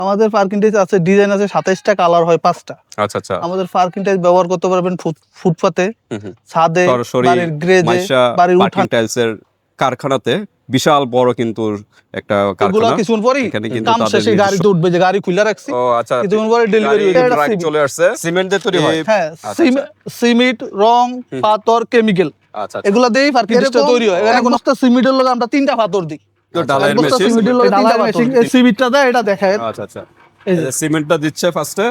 আমাদের পার্কিং টাইস আছে, ডিজাইন আছে 27টা, কালার হয় 5টা। আচ্ছা আচ্ছা। আমাদের পার্কিং টাইস ব্যবহার করতে পারবেন ফুটপাতে, ছাদে, সরাসরি বাড়ির গ্রেজে, মাইশা বাড়ির পার্কিং উঠানে। টাইলসের কারখানাতে বিশাল বড় কিন্তু একটা এগুলা কারখানা। কিছুক্ষণ পরেই এখানে কিন্তু কাম তাদের শেষে গাড়িতে উঠবে, যে গাড়ি খুলে রাখছি, ও আচ্ছা, কিছুক্ষণ পরে ডেলিভারি হয়ে যাবে। ট্রাক চলে আসছে, সিমেন্ট দিয়ে তৈরি হয়। হ্যাঁ, আচ্ছা, আচ্ছা। সিমেন্ট, রং, পাথর, কেমিক্যাল, আচ্ছা আচ্ছা। এগুলা দিয়েই পার্কিং টাইসটা তৈরি হয়। এখানে কোন সিমেন্টের লগে আমরা 3টা পাথর দিই। তো ডালাইয়ের এক বস্তা মেশিন, সিমেন্টের লগে 3টা মেশিন, এই সিমেন্টটা দেয়, এটা দেখায়। আচ্ছা আচ্ছা। এই যে সিমেন্টটা দিচ্ছে ফার্স্টে।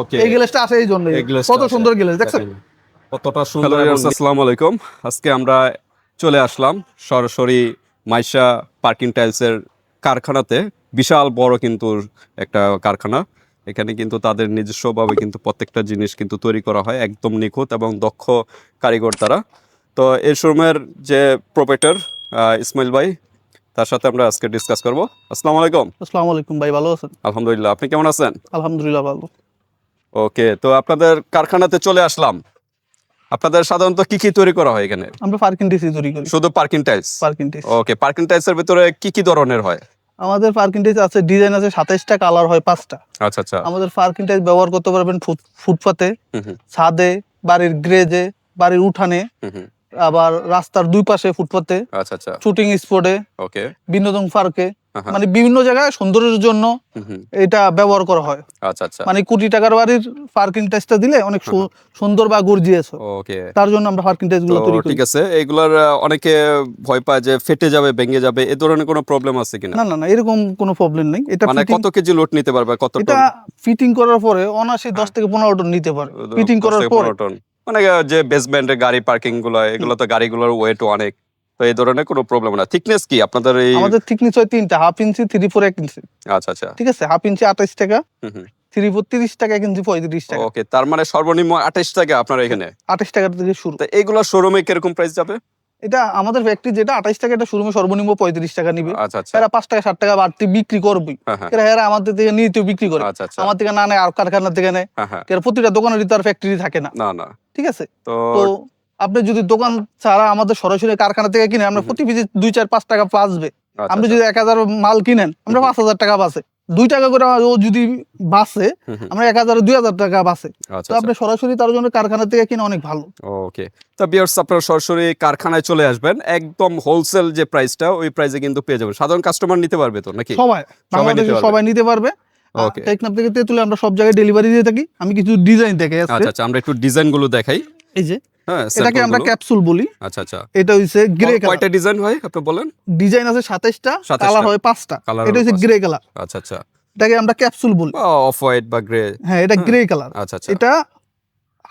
ওকে, এই গ্লাসটা আসে এই জন্য, এই গ্লাসটা কত আছে। সুন্দর গ্লাস দেখছেন, কতটা সুন্দর। আসসালামু আলাইকুম। আজকে আমরা চলে আসলাম সরাসরি মাইশা পার্কিং টাইলসের কারখানাতে। বিশাল বড় কিন্তু একটা কারখানা। এখানে কিন্তু তাদের নিজস্বভাবে কিন্তু প্রত্যেকটা জিনিস কিন্তু তৈরি করা হয় একদম নিখুঁত এবং দক্ষ কারিগর দ্বারা। তো এই শোরুমের যে প্রোপাইটার ইসমাইল ভাই, তার সাথে আমরা আজকে ডিসকাস করব। আসসালামু আলাইকুম। আসসালামু আলাইকুম ভাই, ভালো আছেন? আলহামদুলিল্লাহ, আপনি কেমন আছেন? আলহামদুলিল্লাহ ভালো। ওকে, তো আপনাদের কারখানাতে চলে আসলাম। আপনাদের সাধারণত কি কি তৈরি করা হয় এখানে? আমরা পার্কিং টাইস তৈরি করি। শুধু পার্কিং টাইলস? পার্কিং টাইস। ওকে, পার্কিং টাইলসের ভিতরে কি কি ধরনের হয়? আমাদের পার্কিং টাইস আছে, ডিজাইন আছে 27টা, কালার হয় 5টা। আচ্ছা আচ্ছা। আমাদের পার্কিং টাইস ব্যবহার করতে পারবেন ফুটপাতে, ছাদে, বাড়ির গ্রেজে, বাড়ির উঠানে, আবার রাস্তার দুই পাশে ফুটপাতে, আচ্ছা আচ্ছা। শুটিং স্পটে, ওকে, বিনোদন পার্কে, মানে বিভিন্ন জায়গায় সৌন্দর্যের জন্য এটা ব্যবহার করা হয়। আচ্ছা আচ্ছা। মানে কোটি টাকার বাড়ির পার্কিং টাইসটা দিলে অনেক সুন্দর বা গর্জিয়াস হয়। ওকে, তার জন্য আমরা পার্কিং টাইস গুলো তৈরি করি। ঠিক আছে। এগুলার অনেকে ভয় পায় যে ফেটে যাবে, ভেঙে যাবে, এই ধরনের কোনো প্রবলেম আছে কিনা? না না না, এরকম কোনো প্রবলেম নেই। এটা মানে কত কেজি লোড নিতে পারবে, কত এটা টন? ফিটিং করার পরে অনায়াসে 10 থেকে 15 টন নিতে পারে। ফিটিং করার পরে 15 টন। মানে যে বেসমেন্টে গাড়ি পার্কিং গুলো, এগুলো তো গাড়িগুলোর ওয়েট অনেক, তো এই ধরনের কোনো প্রবলেম না। থিকনেস কি আপনাদের? এই আমাদের থিকনেস হয় 3টা, 1/2 ইঞ্চি, 3/4 1 ইঞ্চি। আচ্ছা আচ্ছা। ঠিক আছে, 1/2 ইঞ্চি 28 টাকা, 3/4 30 টাকা, 1 ইঞ্চি 35 টাকা। ওকে, তার মানে সর্বনিম্ন 28 টাকা আপনার এখানে? 28 টাকা থেকে শুরু। তো এইগুলো শোরুমে কিরকম প্রাইস যাবে? এটা আমাদের ফ্যাক্টরি যেটা 28 টাকা, এটা শোরুমে সর্বনিম্ন 35 টাকা নিবে। আচ্ছা আচ্ছা। এরা 5 টাকা 7 টাকা বাড়তি বিক্রি করবে। এরা আমাদের থেকে নিতেও বিক্রি করে। আচ্ছা আচ্ছা। আমার থেকে না নেয়, আর কারখানা থেকে নেয়। এরা প্রতিটা দোকানেরই তার ফ্যাক্টরি থাকে না। না না। ঠিক আছে, তো আপনি যদি দোকান ছাড়া আমাদের সরাসরি কারখানা থেকে কিনে, আমরা প্রতি পিসে 2 4 5 টাকা বাঁচবে। আপনি যদি 1000 মাল কিনেন, আমরা 5000 টাকা বাঁচে। 2 টাকা করে ও যদি বাঁচে, আমরা 1000 2000 টাকা বাঁচে। তো আপনি সরাসরি তার জন্য কারখানা থেকে কিনে অনেক ভালো। ওকে, তো ভিউয়ার্স, আপনারা সরাসরি কারখানায় চলে আসবেন, একদম হোলসেল যে প্রাইসটা, ওই প্রাইসে কিন্তু পেয়ে যাবেন। সাধারণ কাস্টমার নিতে পারবে তো নাকি? সবাই, বাংলাদেশে সবাই নিতে পারবে। ওকে, টেকনাফ থেকে তেতুলে আমরা সব জায়গায় ডেলিভারি দিয়ে থাকি। আমি কিছু ডিজাইন দেখাই আজকে। আচ্ছা আচ্ছা, আমরা একটু ডিজাইন গুলো দেখাই। এই যে হ্যাঁ, এটাকে আমরা ক্যাপসুল বলি। আচ্ছা আচ্ছা। এটা হইছে গ্রে কালার। কয়টা ডিজাইন হয় আপনি বলেন? ডিজাইন আছে 27টা, কালার হয় 5টা। এটা হইছে গ্রে কালার। আচ্ছা আচ্ছা। এটাকে আমরা ক্যাপসুল বলি। অফ হোয়াইট বা গ্রে। হ্যাঁ, এটা গ্রে কালার। আচ্ছা আচ্ছা। এটা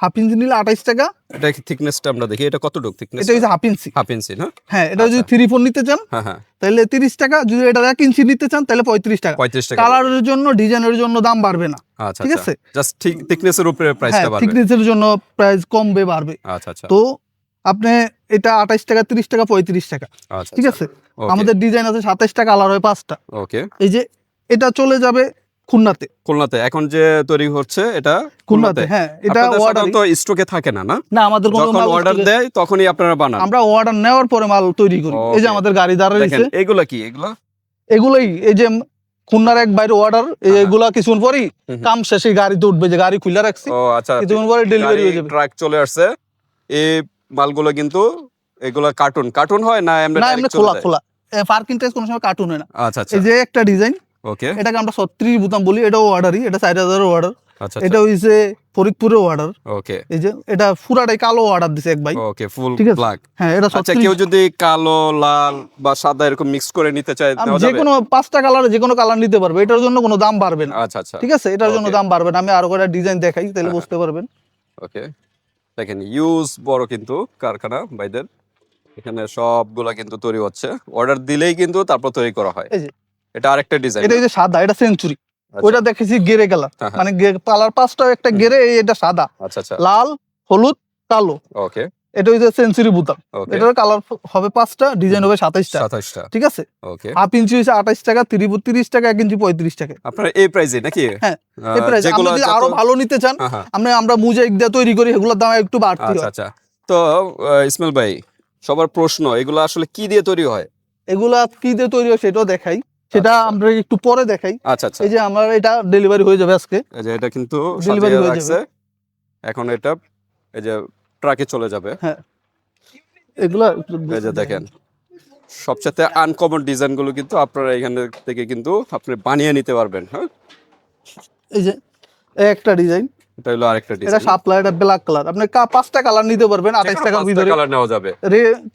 1/2 ইঞ্চি নিলে 28 টাকা। এটা থিকনেসটা আমরা দেখি, এটা কতটুকু থিকনেস? এটা হইছে 1/2 ইঞ্চি। 1/2 ইঞ্চি না? হ্যাঁ, এটা যদি 3/4 নিতে চান, হ্যাঁ, তাহলে 30 টাকা। যদি এটা 1 ইঞ্চি নিতে চান, তাহলে 35 টাকা। 35 টাকা। কালারের জন্য, ডিজাইনের জন্য দাম বাড়বে না। আচ্ছা, ঠিক আছে, জাস্ট থিকনেসের উপরে প্রাইসটা বাড়বে। থিকনেসের জন্য প্রাইস কমবে, বাড়বে। আচ্ছা আচ্ছা। তো আপনি এটা 28 টাকা, 30 টাকা, 35 টাকা। আচ্ছা, ঠিক আছে। আমাদের ডিজাইন আছে 27 টাকা, কালার হয় 5টা। ওকে, এই যে এটা চলে যাবে খুলনাতে। খুলনাতে এখন যে তৈরি হচ্ছে এটা খুলনাতে। হ্যাঁ, এটা অর্ডার তো স্টকে থাকে না? না, আমাদের কোনো যখন অর্ডার দেয় তখনই আপনারা বানান? আমরা অর্ডার নেওয়ার পরে মাল তৈরি করি। এই যে আমাদের গাড়ি দাঁড়ায় রয়েছে। এগুলা কি? এগুলাই এই যে খুলনার এক বাইরে অর্ডার, এগুলা কিছুক্ষণ পরেই কাম শেষে গাড়িতে উঠবে, যে গাড়ি খুলে রাখছি। ও আচ্ছা, কিছুক্ষণ পরে ডেলিভারি হয়ে যাবে। ট্রাক চলে আসছে। এই মালগুলো কিন্তু এগুলা কার্টুন হয় না এমনি খোলা? পার্কিং টাইস কোনো সময় কার্টুন হয় না। আচ্ছা আচ্ছা। এই যে একটা ডিজাইন, ওকে, এটাকে আমরা 36 বোতাম বলি। এটাও অর্ডারই, এটা 4000 অর্ডার। আচ্ছা, এটা হইছে ফরিদপুরের অর্ডার। ওকে, এই যে এটা পুরাটাই কালো অর্ডার দিছে এক ভাই। ওকে, ফুল ব্ল্যাক। হ্যাঁ, এটা আচ্ছা, কেউ যদি কালো, লাল বা সাদা এরকম মিক্স করে নিতে চায়, নেওয়া যাবে? যে কোনো 5টা কালারে যে কোনো কালার নিতে পারবে। এটার জন্য কোনো দাম বাড়বে না। আচ্ছা আচ্ছা। ঠিক আছে, এটার জন্য দাম বাড়বে না। আমি আরো কয়েকটা ডিজাইন দেখাই, তাহলে বুঝতে পারবেন। ওকে, দেখেন ইউজ বড় কিন্তু কারখানা ভাইদের। এখানে সবগুলা কিন্তু তৈরি হচ্ছে, অর্ডার দিলেই কিন্তু তারপর তৈরি করা হয়। এই যে এটা আরেকটা ডিজাইন। এটা এই যে সাদা, এটা সেঞ্চুরি। ওইটা দেখেছি গেরে কালার, মানে কালার 5টা, একটা গেরে, এটা সাদা। আচ্ছা আচ্ছা। লাল, হলুদ, কালো। ওকে, এটা হইছে সেঞ্চুরি বোতাম। এটার কালার হবে 5টা, ডিজাইন হবে 27টা। ঠিক আছে। ওকে, 1/2 ইঞ্চি হইছে 28 টাকা, 30 টাকা, 1 ইঞ্চি 35 টাকা। আপনারা এই প্রাইসে নাকি? হ্যাঁ, এই প্রাইসে। আপনি যদি আরো ভালো নিতে চান, আমরা মোজাইক দিয়ে তৈরি করি, এগুলোর দাম একটু বাড়তি হয়। আচ্ছা। তো ইসমাইল ভাই, সবার প্রশ্ন, এগুলো আসলে কি দিয়ে তৈরি হয়? এগুলা কি দিয়ে তৈরি হয় সেটাও দেখাই। সেটা আচ্ছা। আমরা একটু পরে দেখাই। আচ্ছা আচ্ছা, এই যে আমার এটা ডেলিভারি হয়ে যাবে আজকে, এই যে এটা কিন্তু ডেলিভারি সাজিয়ে হয়ে রাখছে, যাবে। এখন এটা এই যে ট্রাকে চলে যাবে। হ্যাঁ, এগুলা একটু এই যে দেখেন সবচেয়ে আনকমন ডিজাইন গুলো কিন্তু আপনারা এখান থেকে কিন্তু আপনি বানিয়ে নিতে পারবেন। হ্যাঁ, এই যে এই একটা ডিজাইন, এটা হলো আরেকটা এটা ডিজাইন, শাপলা, এটা ব্ল্যাক কালার। আপনি 5টা কালার নিতে পারবেন 28 টাকার ভিতরে। কালার নেওয়া যাবে।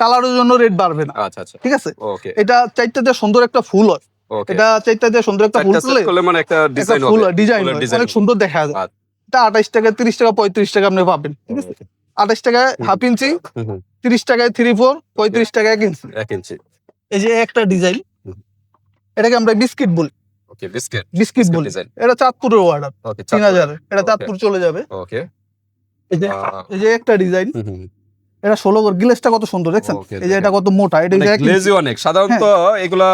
কালারের জন্য রেট বাড়বে না, আচ্ছা আচ্ছা, ঠিক আছে। ওকে এটা চারটা দিয়ে সুন্দর একটা ফুল হয়, ওকে, এটা চারটা দিয়ে সুন্দর একটা ফুল চারটা সেট করলে মানে একটা একটা ডিজাইন ফুল হবে, ডিজাইন ফুলের ডিজাইন অনেক সুন্দর দেখা যায়। আচ্ছা। এটা 28 টাকা, 30 টাকা, 35 টাকা আপনি পাবেন, ঠিক আছে। 28 টাকায় হাফ ইঞ্চি, 30 টাকায় 3/4, 35 টাকায় 1 ইঞ্চি। 1 ইঞ্চি, এই যে একটা ডিজাইন, হুম। এটাকে আমরা বিস্কিট বলি, ওকে বিস্কিট বিস্কিট বলি। ডিজাইন, এটা চাঁদপুরের অর্ডার, ওকে 3000, এটা Okay. চাঁদপুর চলে যাবে। ওকে, এই যে একটা ডিজাইন, এটা 16 গড়, গ্লেসটা কত সুন্দর দেখছেন। Okay, এই যে এটা কত মোটা, এটা মানে গ্লেজি অনেক, সাধারণত এগুলা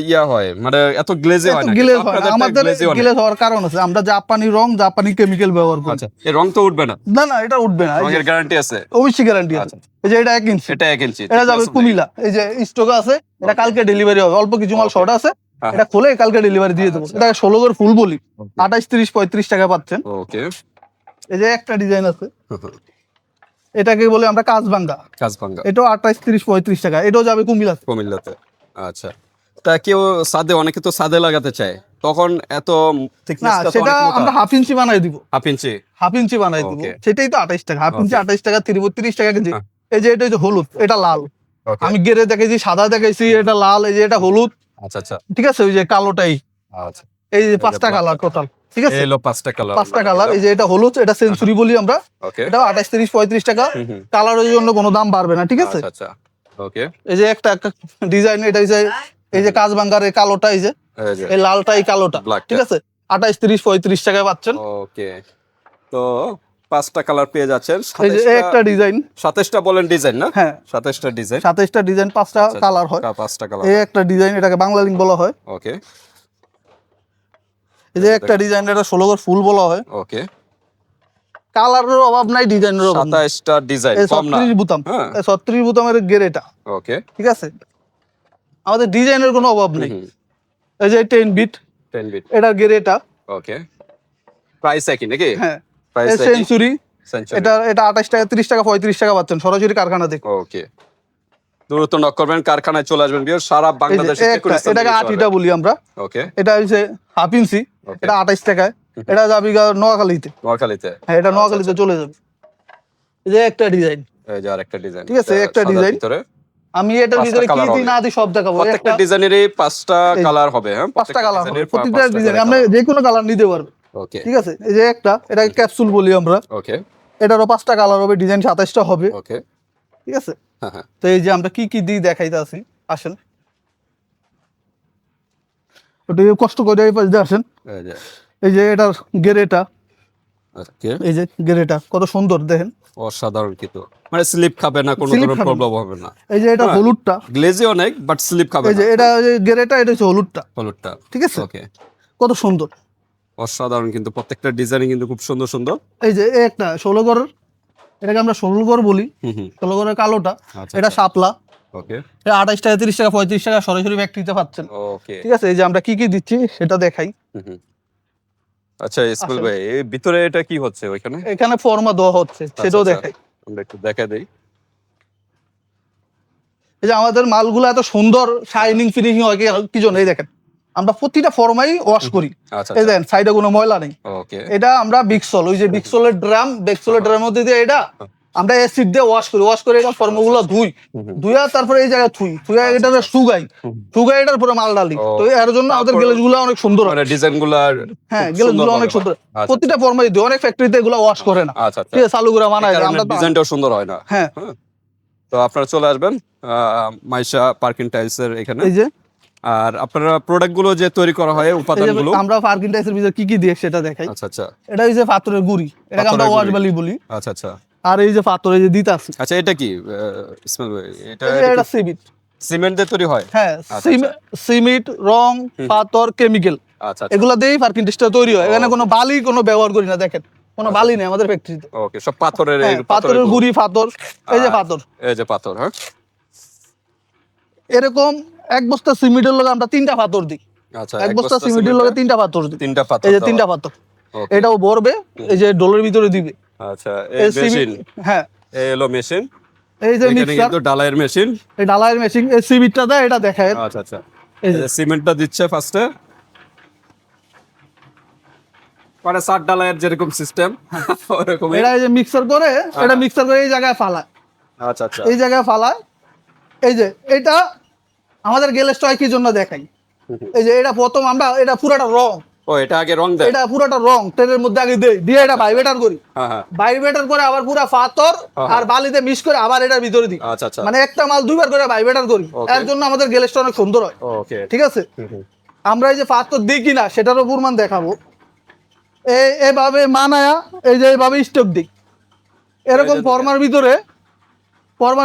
ইয়া হয় মানে এত গ্লেজি হয় না, গ্লেজ কিন্তু হয় না। আপনাদেরটা আমাদের গ্লেজি অনেক। গ্লেজ হওয়ার কারণ আছে, আমরা জাপানি রং, জাপানি কেমিক্যাল ব্যবহার করি। আচ্ছা, এই রং তো উঠবে না, না না, এটা উঠবে না, এই যে রঙের গ্যারান্টি আছে। অবশ্যই গ্যারান্টি আছে। আচ্ছা, এই যে এটা 1 ইঞ্চি, এটা 1 ইঞ্চি, এটা যাবে কুমিল্লা। এই যে স্টক আছে, এটা কালকে ডেলিভারি হবে, অল্প কিছু মাল Okay. শর্ট আছে, হ্যাঁ, এটা খুলে কালকে ডেলিভারি দিয়ে দেবো। আচ্ছা। এটা 16 গড় ফুল বলি, 28, 30, 35 টাকা পাচ্ছেন। ওকে, এই যে একটা ডিজাইন আছে, এটাকে বলে আমরা কাজবাঙ্গা, কাজভাঙ্গা, এটাও 28, 30, 35 টাকা, এটাও যাবে কুমিল্লা। কুমিল্লাতে। আচ্ছা, তা কেউ সাদে, অনেকে তো সাদে লাগাতে চায়, তখন এত না, থিকনেসটা তো সেটা অনেক মোটা। আমরা হাফ ইঞ্চি বানাই দিব, হাফ ইঞ্চি, হাফ ইঞ্চি বানাই দিব, Okay. সেটাই তো 28 টাকা। Half inch Okay. 28 টাকা, 30 টাকা কেজি। হ্যাঁ। এই যে এটা হচ্ছে হলুদ, এটা লাল। ওকে, আমি গেরে দেখেছি, সাদা দেখেছি, এটা লাল। এই যে এটা হলুদ, আচ্ছা আচ্ছা ঠিক আছে। ওই যে কালোটাই, আচ্ছা, এই যে যে 5টা black কালার টোটাল, ঠিক আছে। এই হলো 5টা কালার, 5টা কালার। এই যে এটা হলুদ, এটা সেঞ্চুরি বলি আমরা, ওকে, এটা 28, 30, 35 টাকা। কালারের জন্য কোনো দাম বাড়বে না, ঠিক আছে। আচ্ছা আচ্ছা, ওকে, এই যে একটা ডিজাইন, এটা হচ্ছে এই যে কাজবাঙ্গার এই কালোটা, এই যে এই যে এই লালটা, এই কালোটা, Black টা। ঠিক আছে। 28, 30, 35 টাকায় পাচ্ছেন। ওকে, তো 5টা কালার পেয়ে যাচ্ছেন। এই যে এই একটা ডিজাইন, 27টা বলেন ডিজাইন না? হ্যাঁ 27টা ডিজাইন, 27টা ডিজাইন, 5টা কালার হয়। 5টা কালার, এই একটা ডিজাইন, এটাকে বাংলা লিঙ্ক বলা হয়। ওকে এই যে একটা ডিজাইন, এটা 16 গড় ফুল বলা হয়। ওকে, কালারের অভাব নাই, ডিজাইনের অভাব নাই। 27টা ডিজাইন, এই কম না? 36 বুতাম, হ্যাঁ, এই 36 বুতামের গেরেটা, ওকে, ঠিক আছে। আমাদের ডিজাইনের কোনো অভাব নেই। এই যে 10 বিট, 10 বিট, এটা গেরেটা, ওকে, প্রাইস একই নাকি? হ্যাঁ। প্রাইস এই একই, সেঞ্চুরি, সেঞ্চুরি, এটা 28 টাকা, 30 টাকা, 35 টাকা পাচ্ছেন সরাসরি কারখানা থেকে। ওকে, দ্রুত নক করবেন, কারখানায় চলে আসবেন, বিয়ার সারা এই যে বাংলাদেশে যে কোনো স্থানে এটাকে নিতে আটিটা পারবেন। বলি আমরা, ওকে, এটা হচ্ছে হাফ ইঞ্চি, ওকে, এটা 28 টাকায়। এটা যাবি নোয়াখালীতে, নোয়াখালীতে, হ্যাঁ এটা নোয়াখালীতে চলে যাবে। এই যে একটা ডিজাইন, এই যে আরেকটা ডিজাইন, ঠিক আছে, একটা ডিজাইন। আমি এটার 5টা ভিতরে কি colour দিই হবে। না দিই সব দেখাবো। প্রত্যেকটা ডিজাইনেরই 5টা এই কালার হবে, হ্যাঁ 5টা কালার হবে, প্রতিটা 5টা ডিজাইন করে আপনি colour। যে কোনো কালার নিতে পারবেন, ওকে, ঠিক আছে। এই যে একটা, এটা ক্যাপসুল বলি আমরা, ওকে, এটারও 5টা কালার হবে, ডিজাইন 27টা হবে, ওকে, ঠিক আছে। হ্যাঁ হ্যাঁ, তো এই যে আমরা কি কি দিই দেখাইতে আছি, আসেন একটু কষ্ট করে এই পাশ দিয়ে আসেন। এই যে এই যে এটার গেরেটা, ওকে, এই যে গেরেটা কত সুন্দর দেখেন, অসাধারণ কিন্তু, মানে স্লিপ খাবে না, কোনো Slip ধরনের খাবে না। প্রবলেম হবে না। এই যে এটা হ্যাঁ। হলুদটা, গ্লেজি অনেক, বাট স্লিপ খাবে এই যে না। এটা যে গেরেটা, এটা হচ্ছে হলুদটা, হলুদটা, ঠিক আছে। ওকে, কত সুন্দর, অসাধারণ কিন্তু, প্রত্যেকটা ডিজাইন কিন্তু খুব সুন্দর সুন্দর। এই যে এই একটা 16 গড়ের, এটাকে আমরা 16 গড় বলি, হুম হুম, 16 গড়ের কালোটা, আচ্ছা, এটা শাপলা, ওকে, এটা 28 টাকা, 30 টাকা, 35 টাকা সরাসরি ফ্যাক্টরিতে পাচ্ছেন, ওকে, ঠিক আছে। এই যে আমরা কি কি দিচ্ছি সেটা দেখাই। হুম হুম। আচ্ছা ইসমাইল আসেন। ভাই, এই ভিতরে এটা কি হচ্ছে ওইখানে? এখানে ফর্মা দেওয়া হচ্ছে, সেটাও আচ্ছা, দেখাই। আমরা একটু দেখা দেই। এই যে আমাদের মালগুলো এত সুন্দর শাইনিং ফিনিশিং হয় কি জন্য, এই দেখেন আমরা প্রতিটা ফর্মাই ওয়াশ করি। আচ্ছা, এই দেখেন সাইডে কোনো ময়লা নেই। ওকে, এটা আমরা বিক্সল, ওই যে বিক্সলের ড্রাম, বিক্সলের ড্রামের মধ্যে দিয়ে এটা আমরা অ্যাসিড দিয়ে ওয়াশ করি, ওয়াশ করে এটা ফর্মগুলো ধুই, ধুইয়া তারপরে এই জায়গায় থুইয়া এটা শুকাই, শুকাই এটার পরে মাল ডালি। তো এর জন্য আমাদের তারপর- গ্লেজগুলো অনেক সুন্দর হয়। মানে ডিজাইনগুলো হ্যাঁ গ্লেজগুলো অনেক সুন্দর, প্রতিটা ফর্মাই দিই। অনেক ফ্যাক্টরিতে এগুলো ওয়াশ করে না, আচ্ছা আচ্ছা, ঠিক আছে, চালু করে বানায় দেয়, আমরা তো- ডিজাইনটাও সুন্দর হয় না। হ্যাঁ হ্যাঁ, তো আপনারা চলে আসবেন মাইশা পার্কিং টাইলসের এখানে। এই যে আর আপনারা প্রোডাক্ট গুলো যে তৈরি করা হয়, এই যে উপাদানগুলো। আমরা পার্কিং টাইলসের ভিতরে কি কি দিই সেটা দেখাই। আচ্ছা আচ্ছা, এটা হচ্ছে পাথরের গুড়ি, এটাকে আমরা পাথরের ওয়াশ গুঁড়ি। বালি বলি। আচ্ছা আচ্ছা, আর এই যে পাথর, এই যে দিতে আছে, আচ্ছা এটা কি ইসমাইল ভাই, এটা এটা সিমেন্ট, সিমেন্ট দিয়ে তৈরি হয়? হ্যাঁ আচ্ছা, সিমেন্ট, রং, পাথর, কেমিক্যাল, আচ্ছা আচ্ছা, এগুলা দিয়েই পার্কিং টেস্টটা তৈরি হয়। এখানে কোনো বালি কোনো ব্যবহার করি না, দেখেন কোনো বালি নেই আমাদের ফ্যাক্টরিতে। ওকে, সব পাথরের, এই পাথরের গুড়ি, পাথর, এই যে পাথর, এই যে পাথর। হ্যাঁ, এরকম এক বস্তা সিমেন্টের লগে আমরা 3টা পাথর দিই। আচ্ছা এক বস্তা সিমেন্টের লগে 3টা পাথর দিই। তিনটা পাথর এই যে দেওয়া। 3টা পাথর, Okay. এটাও ভরবে, এই যে ডোলের ভিতরে দিবে। আচ্ছা এই এই মেশিন, হ্যাঁ, এই হলো মেশিন, এই যে এখানে মিক্সার, কিন্তু ডালাইয়ের মেশিন। এই ডালায়ের মেশিন, এই সিমেন্টটা দেয়, এটা দেখায়। আচ্ছা আচ্ছা, এই যে সিমেন্টটা দিচ্ছে ফার্স্টে, মানে সাত ডালাইয়ের যেরকম সিস্টেম ওরকমই। এটা এই যে মিক্সার করে, এটা মিক্সার করে এই জায়গায় ফালায়, আচ্ছা আচ্ছা, এই জায়গায় ফালায়। এই যে এটা আমাদের গ্যালেসটা কি জন্য দেখাই, এই যে এটা প্রথম আমরা এটা পুরোটা রং, ও এটা আগে রং দেয়। এটা পুরোটা রং ট্রেনের মধ্যে আগে দেই, দিয়ে এটা ভাইব্রেটর করি, হ্যাঁ হ্যাঁ, ভাইব্রেটর করে আবার পুরো পাথর আর বালিতে মিক্স করে আবার এটার ভিতরে দিই। আচ্ছা আচ্ছা, মানে একটা মাল দুইবার করে ভাইব্রেটর করি, Okay. এর জন্য আমাদের গ্যালেসটা অনেক সুন্দর হয়। ওকে, ঠিক আছে, আমরা এই যে পাথর দিই কিনা সেটারও প্রমাণ দেখাবো। এভাবে মানায়া এই যে এইভাবে স্টক দিই, এরকম এই যে ফর্মার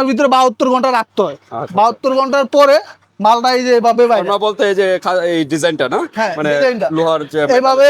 ভিতরে 72 ঘন্টা রাখতে হয়। আচ্ছা। 72 ঘন্টার পরে মালটা এই যে এভাবে বাইরে, আমরা বলতে এই যে এই ডিজাইনটা না, হ্যাঁ, মানে ডিজাইনটা। লোহার যে এইভাবে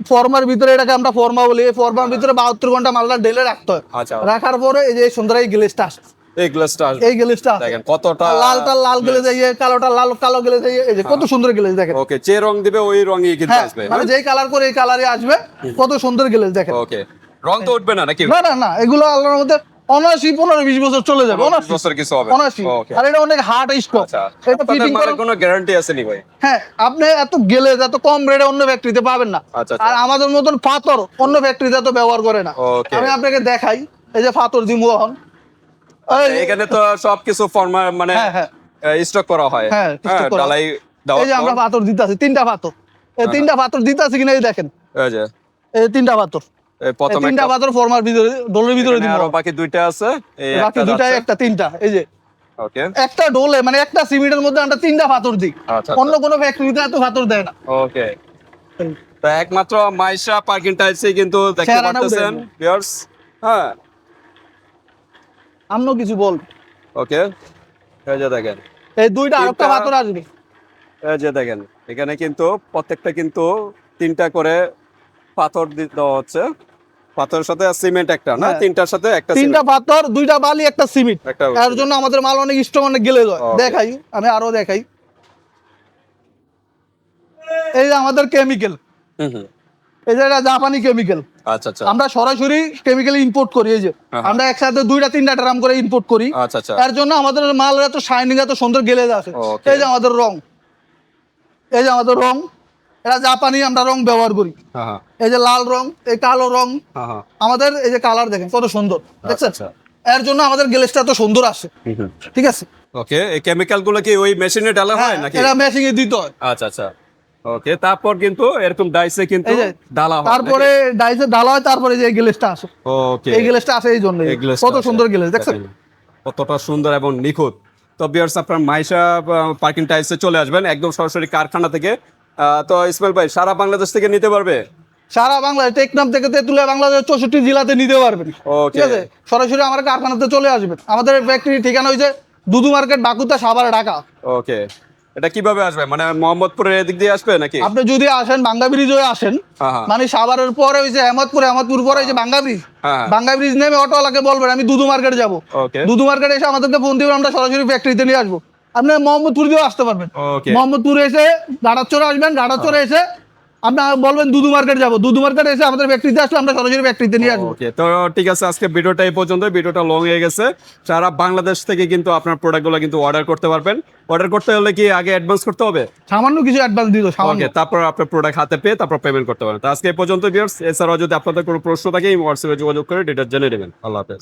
ফর্মার ভিতরে, এটাকে আমরা ফর্মা বলি, এই ফর্মার ভিতরে 72 ঘন্টা মালটা ঢেলে রাখতে হয়। আচ্ছা, রাখার পরে এই যে সুন্দর এই গ্লেসটা আসে, এই গ্লাসটা আসবে, এই গ্লেসটা আসে। দেখেন কতটা লালটা লাল গেলে যাইয়ে, কালোটা লাল কালো গেলে যাইয়ে, এই যে কত সুন্দর গ্লেস দেখেন। ওকে, যে রং দিবে ওই রঙই কিন্তু হ্যাঁ, আসবে। মানে যেই কালার করে এই কালারে আসবে, কত সুন্দর গ্লেস দেখেন। ওকে, রং তো উঠবে না নাকি? না না না, এগুলো আল্লাহর মধ্যে 79-15-20 বছর চলে যাবে, 20 বছর কিছু হবে। 79। ওকে, আর এটা অনেক হার্ড স্টক, আচ্ছা, এটা আপনাদের ফিটিং মানে করা। কোনো গ্যারান্টি আছে নি ভাই? হ্যাঁ, আপনি এত গেলে এত কম রেটে অন্য ফ্যাক্টরিতে পাবেন না। আচ্ছা, আচ্ছা। আর আমাদের মতন পাথর অন্য ফ্যাক্টরিতে এত ব্যবহার করে না। ওকে। আমি আপনাকে দেখাই, এই যে পাথর দিমু এখন। এই যে- এখানে তো সবকিছু ফর্মা মানে হ্যাঁ হ্যাঁ, স্টক করা হয়। হ্যাঁ, stock করা। ডালাই দেওয়ার এই যে আমরা পর, পাথর দিতাছি 3টা পাথর, এই 3টা পাথর দিতাছি কিনা এই দেখেন, এই যে এই 3টা পাথর, এই এই প্রথম 3টা একটা, পাথর ফর্মার ভিতরে ডোলের ভিতরে এখানে দিব। আরো বাকি দুইটা আছে, এই বাকি একটা দুইটা, যাচ্ছে। একটা 3টা, এই যে ওকে, একটা ডোলে মানে একটা সিমেন্টের মধ্যে আমরা 3টা পাথর দিই। আচ্ছা, অন্য কোনো ফ্যাক্টরিতে এত পাথর দেয় না। ওকে। তো একমাত্র মাইশা পার্কিং টাইলসে কিন্তু দেখতে চেহারাটা পাচ্ছেন উঠে ভিউয়ার্স। হ্যাঁ, অন্য কিছু বল, ওকে, এই যে দেখেন, এই দুইটা আরেকটা 3টা পাথর আসবে। এই যে দেখেন, এখানে কিন্তু প্রত্যেকটা কিন্তু 3টা করে পাথর দেওয়া হচ্ছে। পাথরের সাথে সিমেন্ট একটা না, হ্যাঁ। 3টার সাথে একটা 3টা পাথর, 2টা বালি, একটা সিমেন্ট। একটা এর জন্য আমাদের মাল অনেক স্ট্রং, অনেক গেলে যায়। Okay. দেখাই, আমি আরো দেখাই। এই যে আমাদের কেমিক্যাল, হুম হুম, এই যে এটা জাপানি কেমিক্যাল, আচ্ছা আচ্ছা, আমরা সরাসরি কেমিক্যাল ইম্পোর্ট করি। এই যে হ্যাঁ। আমরা একসাথে 2-3টা ড্রাম করে ইম্পোর্ট করি। আচ্ছা আচ্ছা, এর জন্য আমাদের মাল এত শাইনিং, এত সুন্দর গেলে আছে। Okay. এই যে আমাদের রং, এই যে আমাদের রং, এটা জাপানি আমরা রং ব্যবহার করি। হ্যাঁ হ্যাঁ, এই যে লাল রং, এই কালো রং, হ্যাঁ হ্যাঁ, আমাদের এই যে কালার দেখেন কত সুন্দর, দেখছেন? আচ্ছা। এর জন্য আমাদের গ্লেসটা এত সুন্দর আসে। ঠিক আছে, ওকে, এই কেমিক্যাল গুলো কি ওই মেশিনে ডালা হয় নাকি? এটা মেশিং এ দিতে হয়। আচ্ছা আচ্ছা, ওকে। তারপর কিন্তু এরকম ডাইসে কিন্তু এই যে ডালা হয়, তারপরে ডাইসে ঢালা হয়, তারপরে যে গ্লেসটা আসে, ওকে, এই গ্লেসটা আসে এই জন্য। এই গ্লেসটা কত আছে। সুন্দর গ্লেস দেখছেন? কতটা সুন্দর এবং নিখুঁত। তো ভিউয়ার্স, আপনার মাইশা পার্কিং টাইলসে চলে আসবেন একদম সরাসরি কারখানা থেকে। তো ইসমাইল ভাই সারা বাংলাদেশ থেকে নিতে পারবে? সারা বাংলাদেশ, টেকনাফ থেকে তেঁতুলিয়া, বাংলাদেশ 64 জেলাতে নিতে পারবেন। ওকে, ঠিক আছে, সরাসরি আমার কারখানাতে চলে আসবেন। আমাদের ফ্যাক্টরি ঠিকানা হয়েছে দুদু মার্কেট, বাকুতা, সাভার, ঢাকা। ওকে। এটা কিভাবে আসবে, মানে মোহাম্মদপুরের এদিক দিয়ে আসবে নাকি? আপনি যদি আসেন বাঙ্গা ব্রিজ হয়ে আসেন, হ্যাঁ হ্যাঁ, মানে সাভারের পরে হয়েছে আহমদপুর, আহমদপুর পরে হয়েছে বাঙ্গা ব্রিজ। হ্যাঁ, বাঙ্গা ব্রিজ নেমে অটোওয়ালাকে বলবেন আমি দুদু মার্কেট যাবো। ওকে, দুদু মার্কেট এসে আমাদেরকে ফোন দিবেন, আমরা সরাসরি ফ্যাক্টরিতে নিয়ে আসবো। আপনি মোহাম্মদপুর দিয়েও আসতে পারবেন। ওকে, মোহাম্মদপুরে এসে গাড়াচরে আসবেন, গাড়াচরে এসে আপনি বলবেন দুদু মার্কেট যাবো, দুদু মার্কেট এসে আমাদের ফ্যাক্টরিতে আসলে আমরা সরাসরি ফ্যাক্টরিতে নিয়ে আসবো। ওকে। তো ঠিক আছে, আজকে ভিডিওটা এই পর্যন্ত। ভিডিওটা লং হয়ে গেছে। সারা বাংলাদেশ থেকে কিন্তু আপনার প্রোডাক্টগুলো কিন্তু অর্ডার করতে পারবেন। অর্ডার করতে হলে কি আগে অ্যাডভান্স করতে হবে? সামান্য কিছু অ্যাডভান্স দিল, সামান্য। ওকে, তারপর আপনার প্রোডাক্ট হাতে পেয়ে তারপর পেমেন্ট করতে পারেন। তো আজকে এই পর্যন্ত ভিউয়ার্স। এছাড়াও যদি আপনাদের কোনো প্রশ্ন থাকে এই হোয়াটসঅ্যাপে যোগাযোগ করে ডিটেইলস জেনে নেবেন। আল্লাহ হাফেজ।